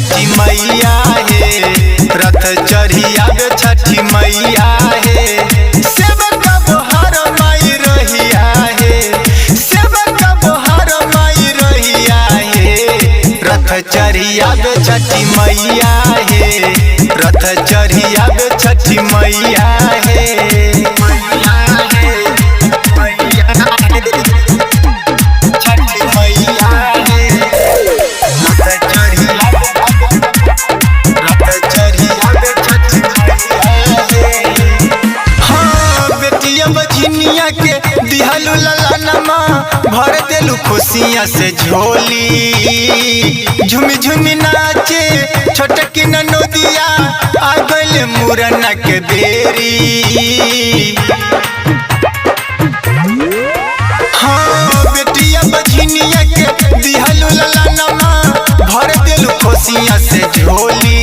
छठी मैया है, रथ चढ़ी आवे छठी मैया है। सेवक बोहर माई रहिया है, सेवक बोहर माई रहिया है। रथ चढ़ी आवे छठी मैया है, रथ चढ़ी आवे छठी मैया है। के दिहलु ललनमा भर देलु खुशियाँ से झोली। झुमी झुमी नाचे छोटकी ननोदिया आ गइल मुरना के बेरी। हाँ बेटिया बझिनिया के दिहलु ललनमा भर देलु खुशियाँ से झोली।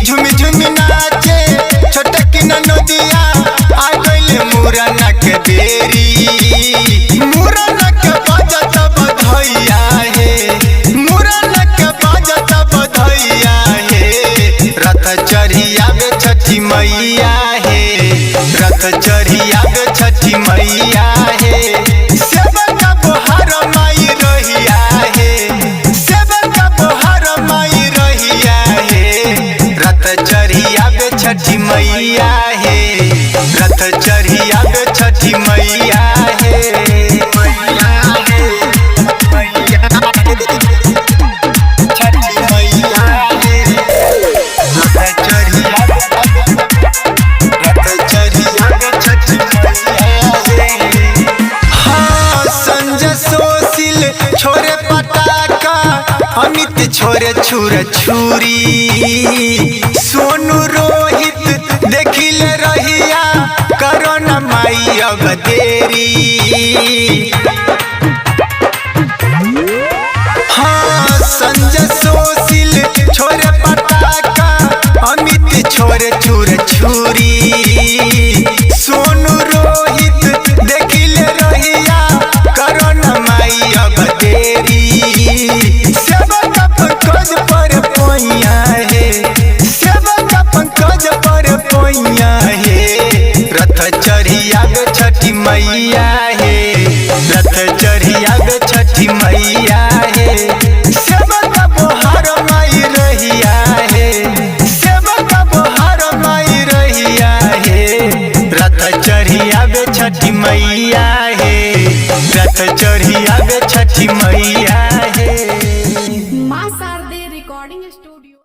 झुमी झुमी नाचे छोटकी ननोदिया आ गइल मुरना के बेरी। मुरना के बजत बधैया है, मुरना के बजत बधैया है। रथ चढ़ी आवे छठी मैया है, रथ चढ़ी आवे छठी मैया है। सेवक बोहर माई रहिया है, सेवक बोहर माई रहिया है। रथ चढ़ी आवे छठी मैया है, रथ चढ़ी आवे छठी मैया है। छठी मैया है, रथ चढ़ी आवे छठी मैया है। हाँ संजय सोशिल छोरे पटाखा, अमित छोरे छुर छुरी। सोनू रोहित देखिले रहिया करोना माई अब देरी। हाँ संजय सोशिल छोरे पटाखा, अमित छोरे छुर छुरी। सोनू रोहित देखिले रहिया करोना माई अब देरी। सेवक पंकज पर पोइया है, सेवक पंकज पर पोइया है। रथ चढ़ी आवे छठी मैया है, रथ चढ़ी आवे छठी मैया है। सेवक बोहर माई रहिया है, सेवक बोहर माई रहिया है। रथ चढ़ी आवे छठी मैया है, रथ चढ़ी आवे छठी मैया।